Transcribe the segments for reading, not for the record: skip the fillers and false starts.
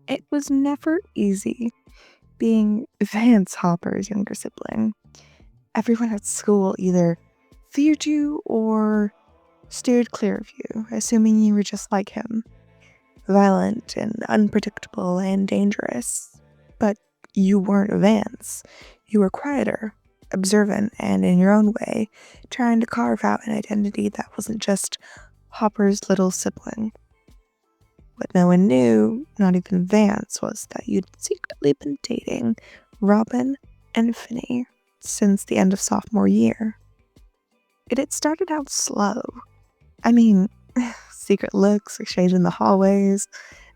It was never easy being Vance Hopper's younger sibling. Everyone at school either feared you or steered clear of you, assuming you were just like him, violent and unpredictable and dangerous. But you weren't Vance. You were quieter, observant, and in your own way, trying to carve out an identity that wasn't just Hopper's little sibling. What no one knew, not even Vance, was that you'd secretly been dating Robin and Finney since the end of sophomore year. It had started out slow. I mean, secret looks exchanged in the hallways,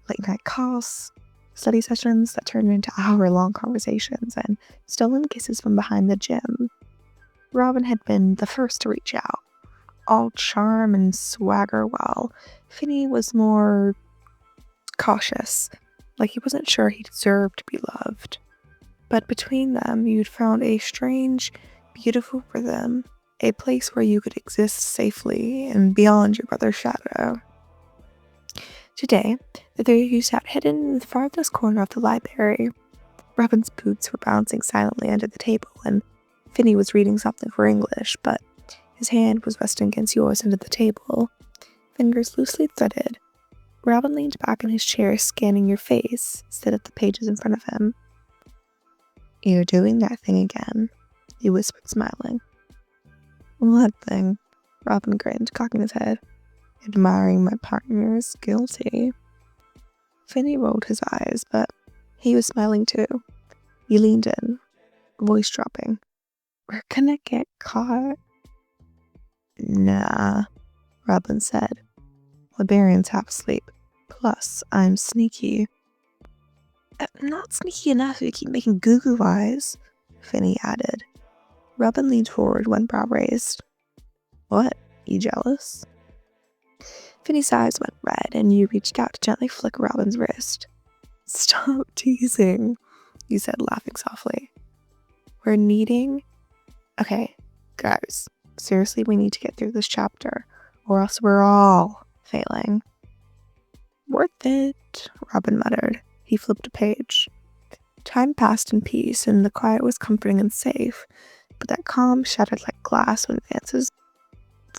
late night calls, study sessions that turned into hour-long conversations, and stolen kisses from behind the gym. Robin had been the first to reach out, all charm and swagger, while Finney was more cautious, like he wasn't sure he deserved to be loved. But between them, you'd found a strange, beautiful rhythm, a place where you could exist safely and beyond your brother's shadow. Today, the three of you sat hidden in the farthest corner of the library. Robin's boots were bouncing silently under the table, and Finney was reading something for English, but his hand was resting against yours under the table, fingers loosely threaded. Robin leaned back in his chair, scanning your face, instead of the pages in front of him. "You're doing that thing again," he whispered, smiling. "What thing?" Robin grinned, cocking his head. "Admiring my partner's guilty." Finney rolled his eyes, but he was smiling too. He leaned in, voice dropping. "We're gonna get caught." "Nah," Robin said. "Librarian's half asleep. Plus, I'm sneaky." "Not sneaky enough if you keep making goo-goo eyes," Finney added. Robin leaned forward, one brow raised. "What? You jealous?" Finney's eyes went red, and you reached out to gently flick Robin's wrist. "Stop teasing," you said, laughing softly. "We're needing... Okay, guys, seriously, we need to get through this chapter, or else we're all failing." "Worth it," Robin muttered. He flipped a page. Time passed in peace, and the quiet was comforting and safe, but that calm shattered like glass when Vance's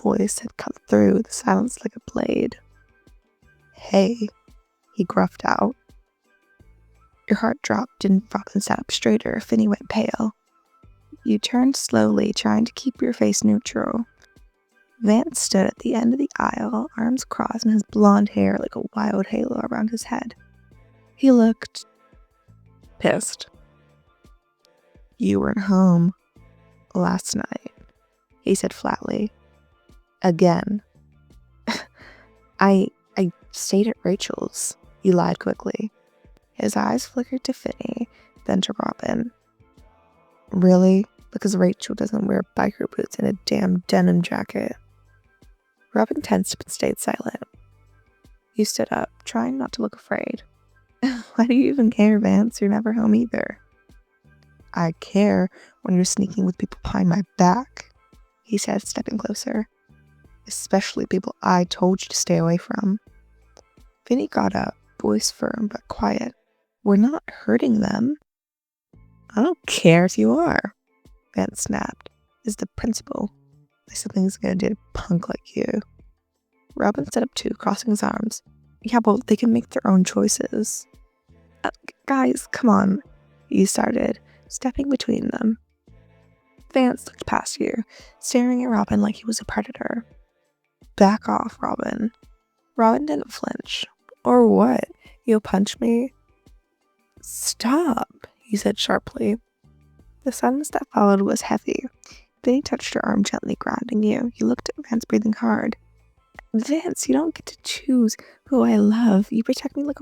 voice had cut through the silence like a blade. "Hey," he gruffed out. Your heart dropped, and Robin sat up straighter. Finney went pale. You turned slowly, trying to keep your face neutral. Vance stood at the end of the aisle, arms crossed, and his blonde hair like a wild halo around his head. He looked pissed. "You weren't home last night," he said flatly. "Again." I stayed at Rachel's," he lied quickly. His eyes flickered to Finney, then to Robin. "Really? Because Rachel doesn't wear biker boots and a damn denim jacket." Robin tensed but stayed silent. You stood up, trying not to look afraid. "Why do you even care, Vance? You're never home either." "I care when you're sneaking with people behind my back," he said, stepping closer. "Especially people I told you to stay away from." Finney got up, voice firm but quiet. "We're not hurting them." "I don't care if you are," Vance snapped. "It's the principle. Like something's gonna do to a punk like you." Robin stood up too, crossing his arms. "Yeah, well, they can make their own choices." Guys, come on," you started, stepping between them. Vance looked past you, staring at Robin like he was a predator. "Back off, Robin." Robin didn't flinch. "Or what? You'll punch me?" "Stop," he said sharply. The silence that followed was heavy. Then he touched your arm, gently grounding you. You looked at Vance, breathing hard. "Vance, you don't get to choose who I love. You protect me like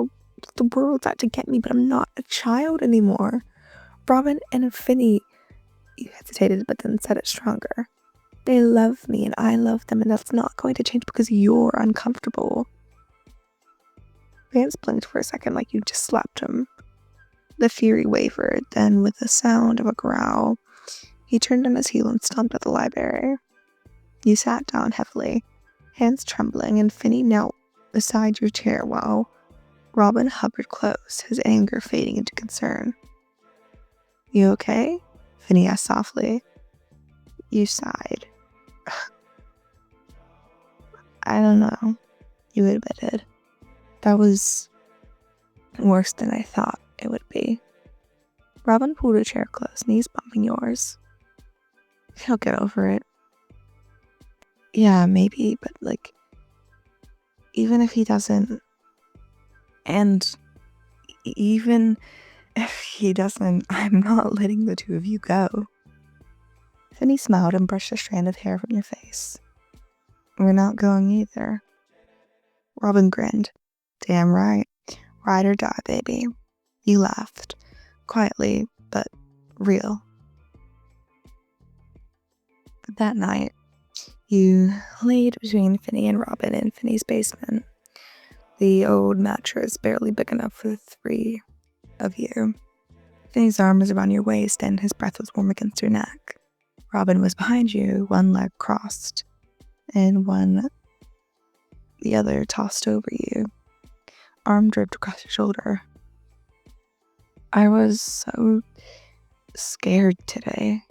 the world's out to get me, but I'm not a child anymore. Robin and Finney," you hesitated, but then said it stronger. "They love me and I love them, and that's not going to change because you're uncomfortable." Vance blinked for a second like you just slapped him. The fury wavered, then with the sound of a growl, he turned on his heel and stomped out the library. You sat down heavily, hands trembling, and Finney knelt beside your chair while Robin hovered close, his anger fading into concern. You okay? Finney asked softly. You sighed. I don't know, you admitted. That was worse than I thought it would be. Robin pulled a chair close, knees bumping yours. He'll get over it. Yeah, maybe, but even if he doesn't, and even if he doesn't, I'm not letting the two of you go. Finney smiled and brushed a strand of hair from your face. We're not going either. Robin grinned. Damn right. Ride or die, baby. You laughed. Quietly, but real. That night, you laid between Finney and Robin in Finney's basement. The old mattress barely big enough for the three of you. Finney's arm was around your waist and his breath was warm against your neck. Robin was behind you, one leg crossed, and the other tossed over you. Arm draped across your shoulder. I was so scared today,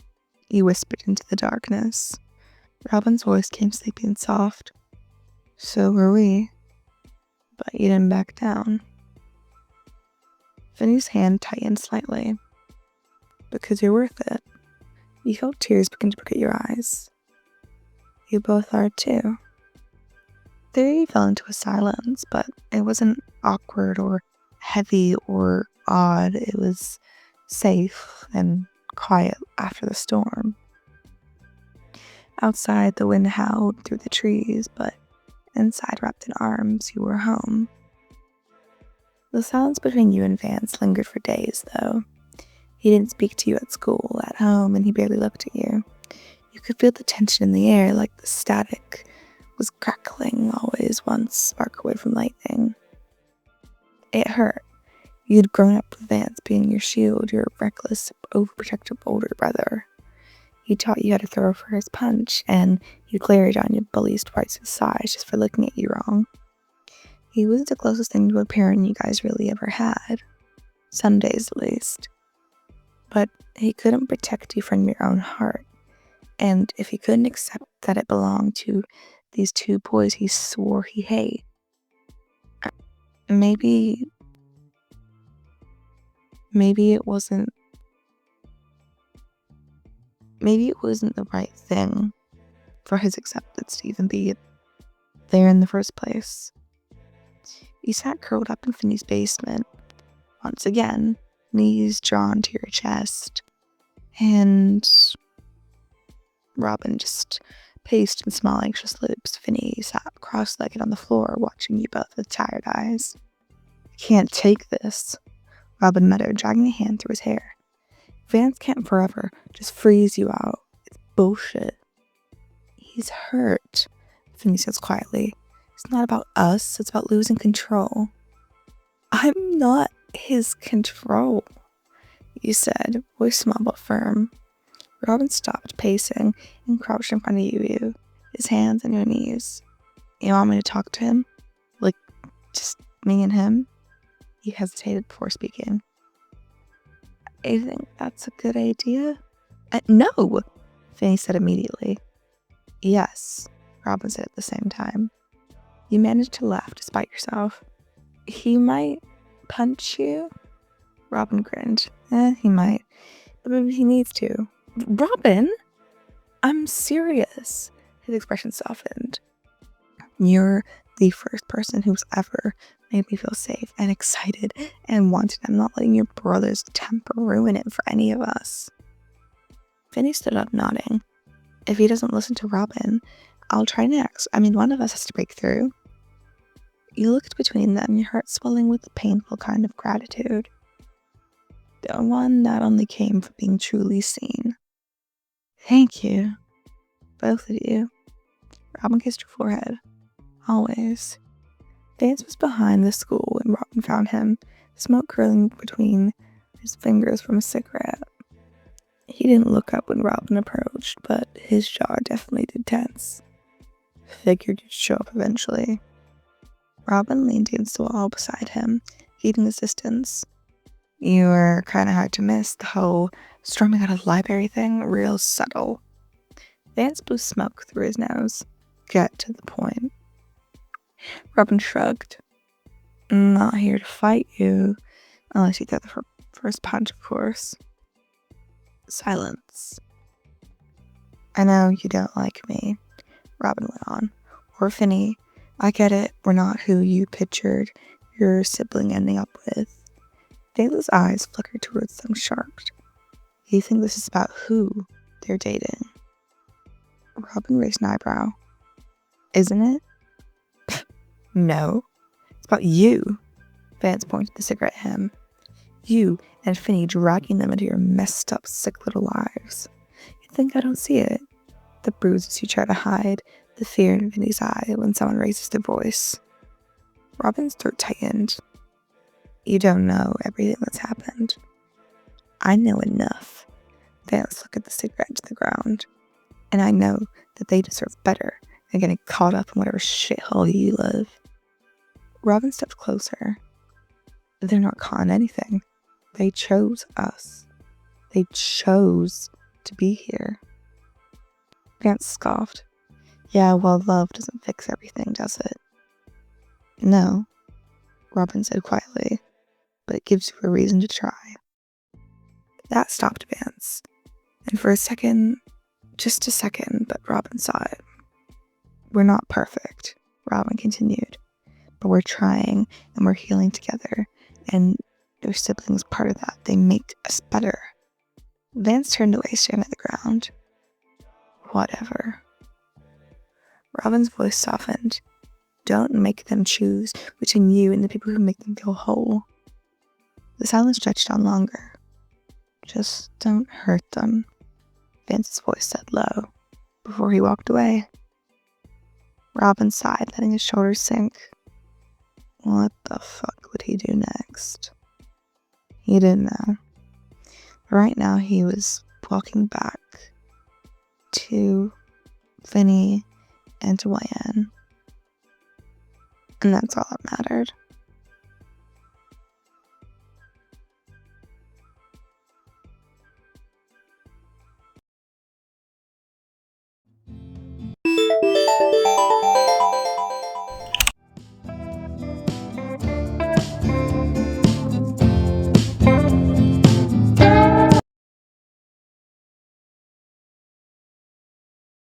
you whispered into the darkness. Robin's voice came sleepy and soft. So were we. But you didn't back down. Finney's hand tightened slightly. Because you're worth it. You felt tears begin to prick at your eyes. You both are too. There you fell into a silence, but it wasn't awkward or heavy or odd. It was safe and quiet after the storm. Outside, the wind howled through the trees, but inside, wrapped in arms, you were home. The silence between you and Vance lingered for days, though. He didn't speak to you at school, at home, and he barely looked at you. You could feel the tension in the air, like the static was crackling always one spark away from lightning. It hurt. You'd grown up with Vance being your shield, your reckless, overprotective older brother. He taught you how to throw a first punch, and you glared on your bullies twice his size just for looking at you wrong. He was the closest thing to a parent you guys really ever had. Some days, at least. But he couldn't protect you from your own heart. And if he couldn't accept that it belonged to these two boys he swore he hated, maybe it wasn't the right thing for his acceptance to even be there in the first place. You sat curled up in Finney's basement, once again, knees drawn to your chest, and Robin just paced in small anxious loops. Finney sat cross-legged on the floor, watching you both with tired eyes. I can't take this, Robin muttered, dragging a hand through his hair. Vance can't forever just freeze you out. It's bullshit. He's hurt, Finney says quietly. It's not about us, it's about losing control. I'm not his control, you said, voice small but firm. Robin stopped pacing and crouched in front of you, his hands on your knees. You want me to talk to him? Like, just me and him? He hesitated before speaking. I think that's a good idea. No, Finney said immediately. Yes, Robin said at the same time. You managed to laugh despite yourself. He might punch you? Robin grinned. He might. But maybe he needs to. Robin? I'm serious. His expression softened. You're the first person who's ever made me feel safe and excited and wanted. I'm not letting your brother's temper ruin it for any of us. Finney stood up, nodding. If he doesn't listen to Robin, I'll try next. One of us has to break through. You looked between them, your heart swelling with a painful kind of gratitude. The one that only came from being truly seen. Thank you. Both of you. Robin kissed her forehead. Always. Vance was behind the school when Robin found him, smoke curling between his fingers from a cigarette. He didn't look up when Robin approached, but his jaw definitely did tense. Figured you'd show up eventually. Robin leaned against the wall beside him, keeping his distance. You were kind of hard to miss, the whole storming out of the library thing, real subtle. Vance blew smoke through his nose. Get to the point. Robin shrugged. Not here to fight you, unless you throw the first punch, of course. Silence. I know you don't like me, Robin went on. Or Finney. I get it, we're not who you pictured your sibling ending up with. Dayla's eyes flickered towards them sharp. You think this is about who they're dating? Robin raised an eyebrow. Isn't it? No. It's about you. Vance pointed the cigarette at him. You and Finney dragging them into your messed up, sick little lives. You think I don't see it? The bruises you try to hide, the fear in Finney's eye when someone raises their voice. Robin's throat tightened. You don't know everything that's happened. I know enough. Vance looked at the cigarette to the ground. And I know that they deserve better than getting caught up in whatever shithole you live. Robin stepped closer. They're not caught in anything. They chose us. They chose to be here. Vance scoffed. Yeah, well, love doesn't fix everything, does it? No, Robin said quietly, but it gives you a reason to try. That stopped Vance, and for a second, just a second, but Robin saw it. We're not perfect, Robin continued, but we're trying and we're healing together, and your siblings part of that. They make us better. Vance turned away, staring at the ground. Whatever. Robin's voice softened. Don't make them choose between you and the people who make them feel whole. The silence stretched on longer. Just don't hurt them, Vance's voice said low, before he walked away. Robin sighed, letting his shoulders sink. What the fuck would he do next? He didn't know. But right now he was walking back to Finney and to Wyan. And that's all that mattered.